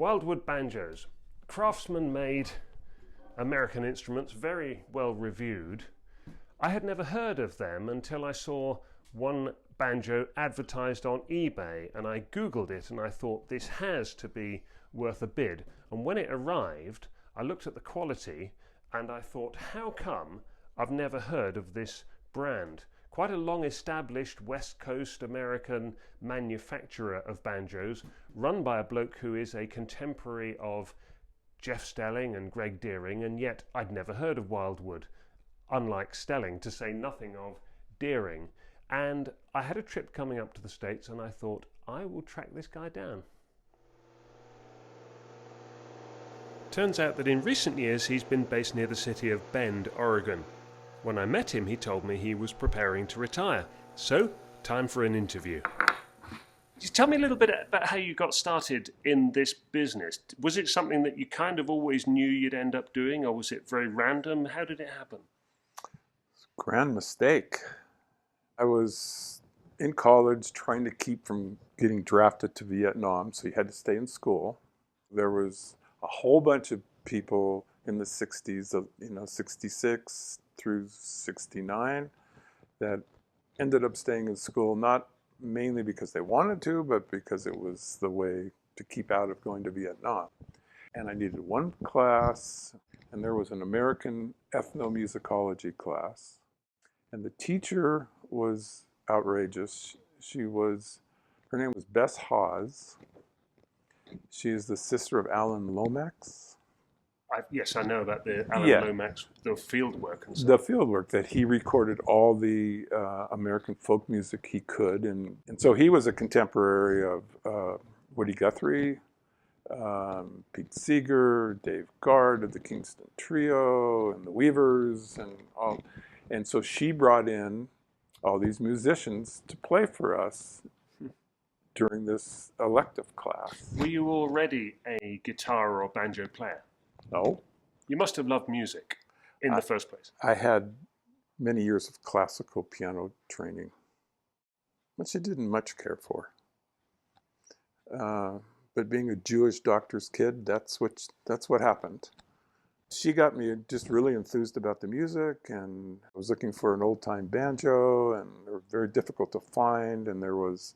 Wildwood Banjos. Craftsman-made American instruments, very well reviewed. I had never heard of them until I saw one banjo advertised on eBay, and I googled it and I thought this has to be worth a bid. And when it arrived, I looked at the quality and I thought, how come I've never heard of this brand? Quite a long established West Coast American manufacturer of banjos, run by a bloke who is a contemporary of Jeff Stelling and Greg Deering, and yet I'd never heard of Wildwood, unlike Stelling, to say nothing of Deering. And I had a trip coming up to the States and I thought, I will track this guy down. Turns out that in recent years he's been based near the city of Bend, Oregon. When I met him, he told me he was preparing to retire. So, time for an interview. Just tell me a little bit about how you got started in this business. Was it something that you kind of always knew you'd end up doing, or was it very random? How did it happen? Grand mistake. I was in college trying to keep from getting drafted to Vietnam, so you had to stay in school. There was a whole bunch of people in the 60s, 66 through 69, that ended up staying in school, not mainly because they wanted to, but because it was the way to keep out of going to Vietnam. And I needed one class, and there was an American ethnomusicology class. And the teacher was outrageous. Her name was Bess Hawes. She is the sister of Alan Lomax. Yes, I know about the Alan Lomax, the field work and stuff. The field work, that he recorded all the American folk music he could. And so he was a contemporary of Woody Guthrie, Pete Seeger, Dave Guard of the Kingston Trio, and the Weavers, and all. And so she brought in all these musicians to play for us during this elective class. Were you already a guitar or banjo player? No. You must have loved music in the first place. I had many years of classical piano training, which I didn't much care for. But being a Jewish doctor's kid, that's what happened. She got me just really enthused about the music, and I was looking for an old-time banjo, and they were very difficult to find, and there was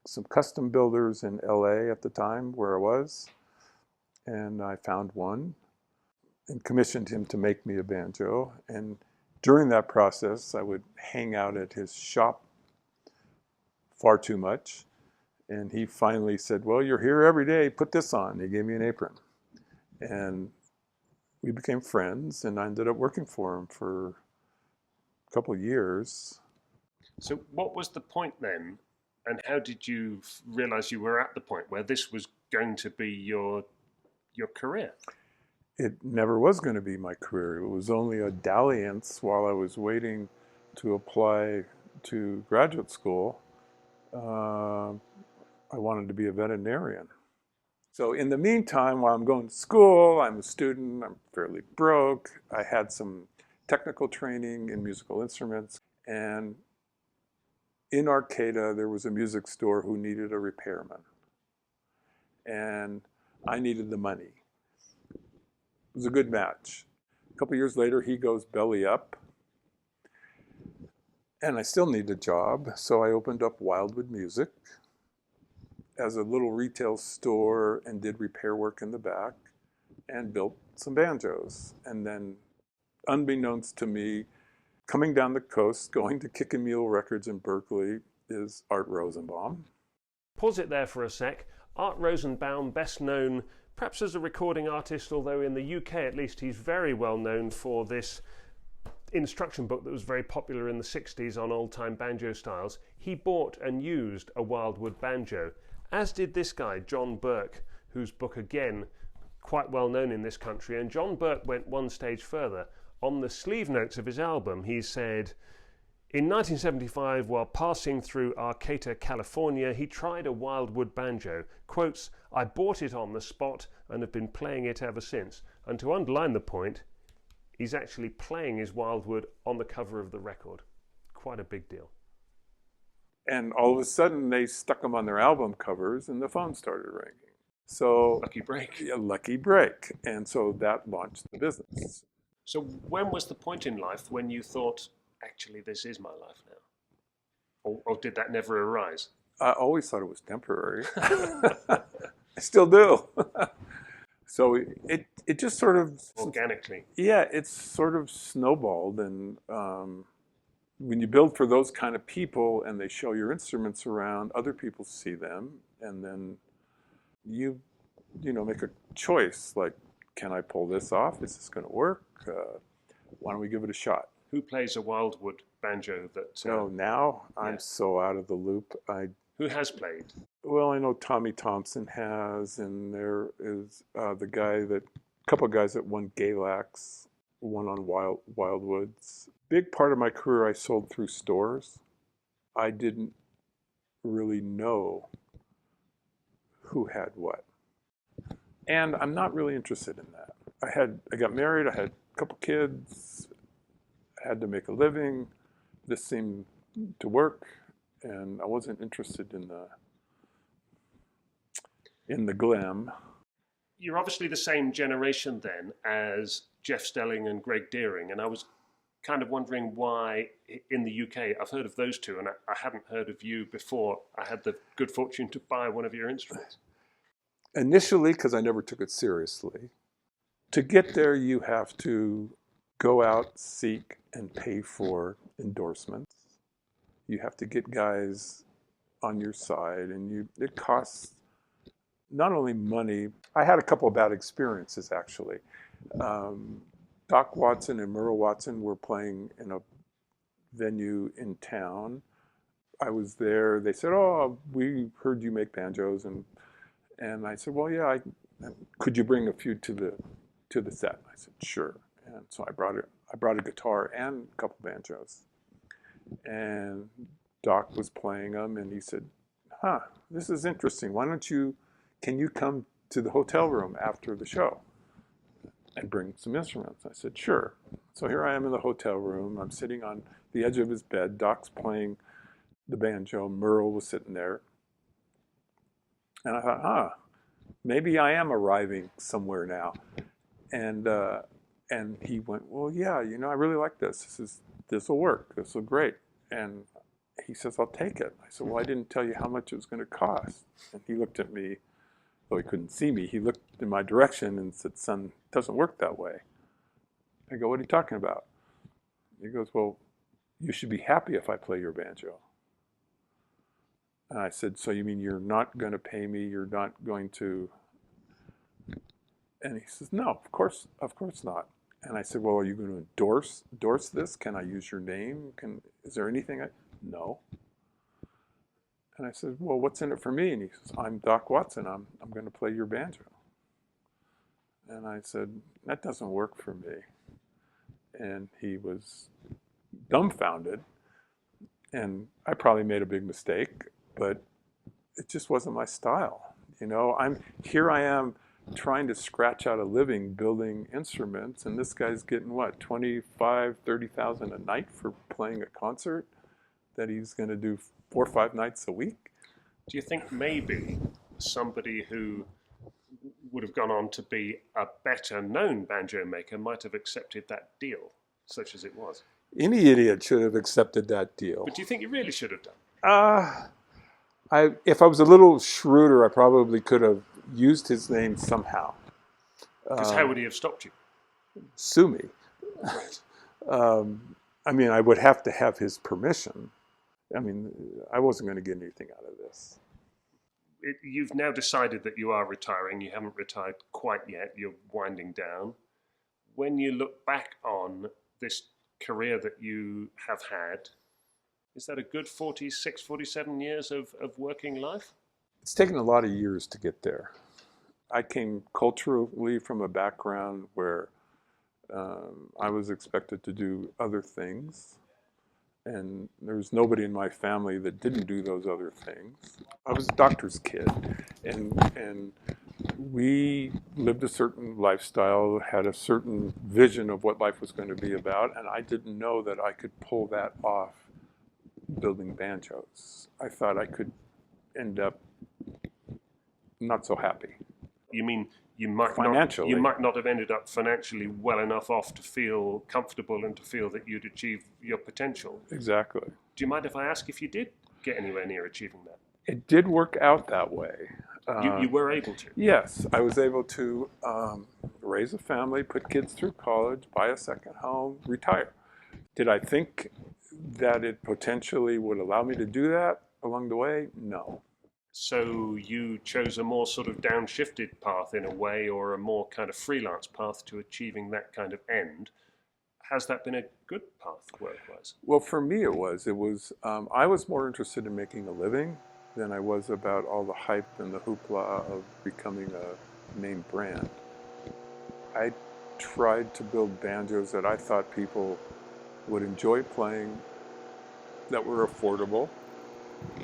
some custom builders in LA at the time where I was, and I found one and commissioned him to make me a banjo. And during that process, I would hang out at his shop far too much, and he finally said, well, you're here every day, put this on. He gave me an apron, and we became friends, and I ended up working for him for a couple of years. So what was the point then, and how did you realize you were at the point where this was going to be your career? It never was going to be my career. It was only a dalliance while I was waiting to apply to graduate school. I wanted to be a veterinarian. So in the meantime, while I'm going to school, I'm a student, I'm fairly broke. I had some technical training in musical instruments. And in Arcata, there was a music store who needed a repairman. And I needed the money. It was a good match. A couple years later, he goes belly up. And I still need a job, so I opened up Wildwood Music as a little retail store and did repair work in the back and built some banjos. And then, unbeknownst to me, coming down the coast, going to Kick and Mule Records in Berkeley is Art Rosenbaum. Pause it there for a sec. Art Rosenbaum, best known perhaps as a recording artist, although in the UK at least he's very well known for this instruction book that was very popular in the 60s on old-time banjo styles. He bought and used a Wildwood banjo, as did this guy, John Burke, whose book, again, quite well known in this country. And John Burke went one stage further. On the sleeve notes of his album, he said, in 1975, while passing through Arcata, California, he tried a Wildwood banjo. Quotes, I bought it on the spot and have been playing it ever since. And to underline the point, he's actually playing his Wildwood on the cover of the record. Quite a big deal. And all of a sudden, they stuck them on their album covers, and the phone started ringing. So, Lucky break. yeah, lucky break. And so that launched the business. So when was the point in life when you thought, actually, this is my life now? Or did that never arise? I always thought it was temporary. I still do. So it just sort of, Organically. yeah, it's sort of snowballed. And when you build for those kind of people and they show your instruments around, other people see them, and then you make a choice like, can I pull this off? Is this going to work? Why don't we give it a shot? Who plays a Wildwood banjo that? So now I'm yeah. so out of the loop. Who has played? Well, I know Tommy Thompson has, and there is a couple of guys that won Galax, one on Wildwoods. Big part of my career I sold through stores. I didn't really know who had what. And I'm not really interested in that. I got married, I had a couple kids, I had to make a living. This seemed to work, and I wasn't interested in the glam. You're obviously the same generation then as Jeff Stelling and Greg Deering, and I was kind of wondering why in the UK, I've heard of those two, and I hadn't heard of you before I had the good fortune to buy one of your instruments. Initially, because I never took it seriously. To get there, you have to go out, seek, and pay for endorsements. You have to get guys on your side, and it costs not only money. I had a couple of bad experiences, actually. Doc Watson and Merle Watson were playing in a venue in town. I was there. They said, "Oh, we heard you make banjos," and I said, "Well, yeah. Could you bring a few to the set?" I said, "Sure." And so I brought a guitar and a couple banjos, and Doc was playing them, and he said, "Huh, this is interesting. Can you come to the hotel room after the show and bring some instruments?" I said, "Sure." So here I am in the hotel room. I'm sitting on the edge of his bed. Doc's playing the banjo. Merle was sitting there. And I thought, maybe I am arriving somewhere now. And he went, "Well, yeah, I really like this. This will work. This will great." And he says, "I'll take it." I said, "Well, I didn't tell you how much it was going to cost." And he looked at me, though he couldn't see me. He looked in my direction and said, "Son, it doesn't work that way." I go, "What are you talking about?" He goes, "Well, you should be happy if I play your banjo." And I said, "So you mean you're not going to pay me? You're not going to..." And he says, "No, of course not." And I said, "Well, are you going to endorse this? Can I use your name? Is there anything?" "No." And I said, "Well, what's in it for me?" And he says, "I'm Doc Watson. I'm going to play your banjo." And I said, "That doesn't work for me." And he was dumbfounded. And I probably made a big mistake, but it just wasn't my style. I am trying to scratch out a living building instruments, and this guy's getting what, 25, 30,000 a night for playing a concert that he's going to do 4 or 5 nights a week. Do you think maybe somebody who would have gone on to be a better known banjo maker might have accepted that deal, such as it was? Any idiot should have accepted that deal. But do you think you really should have done? If I was a little shrewder, I probably could have used his name somehow. Because how would he have stopped you? Sue me. Right. I would have to have his permission. I wasn't going to get anything out of this. You've now decided that you are retiring. You haven't retired quite yet. You're winding down. When you look back on this career that you have had, is that a good 46, 47 years of working life? It's taken a lot of years to get there. I came culturally from a background where I was expected to do other things, and there was nobody in my family that didn't do those other things. I was a doctor's kid, and we lived a certain lifestyle, had a certain vision of what life was going to be about, and I didn't know that I could pull that off building banjos. I thought I could end up not so happy. You mean you might Financially. you might not have ended up financially well enough off to feel comfortable and to feel that you'd achieved your potential. Exactly. Do you mind if I ask if you did get anywhere near achieving that? It did work out that way. You were able to. Yes, I was able to raise a family, put kids through college, buy a second home, retire. Did I think that it potentially would allow me to do that along the way? No. So you chose a more sort of downshifted path in a way, or a more kind of freelance path to achieving that kind of end. Has that been a good path work-wise? Well, for me it was. I was more interested in making a living than I was about all the hype and the hoopla of becoming a main brand. I tried to build banjos that I thought people would enjoy playing, that were affordable.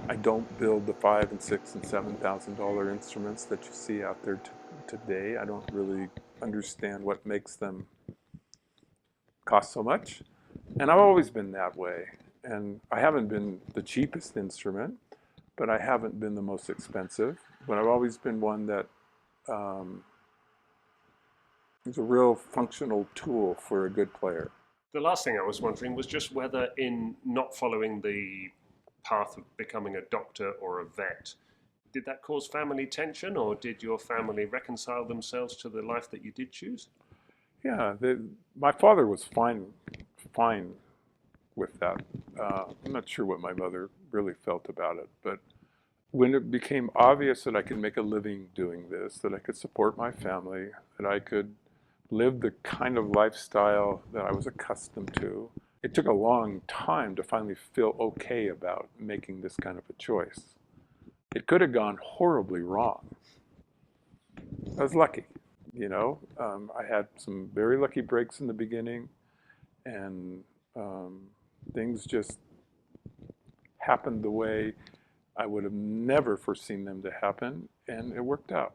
I don't build the $5,000 and $6,000 and $7,000 instruments that you see out there today. I don't really understand what makes them cost so much. And I've always been that way. And I haven't been the cheapest instrument, but I haven't been the most expensive. But I've always been one that is a real functional tool for a good player. The last thing I was wondering was just whether, in not following the path of becoming a doctor or a vet, did that cause family tension, or did your family reconcile themselves to the life that you did choose? Yeah, my father was fine with that. I'm not sure what my mother really felt about it, but when it became obvious that I could make a living doing this, that I could support my family, that I could live the kind of lifestyle that I was accustomed to, it took a long time to finally feel okay about making this kind of a choice. It could have gone horribly wrong. I was lucky, you know. I had some very lucky breaks in the beginning, and things just happened the way I would have never foreseen them to happen, and it worked out.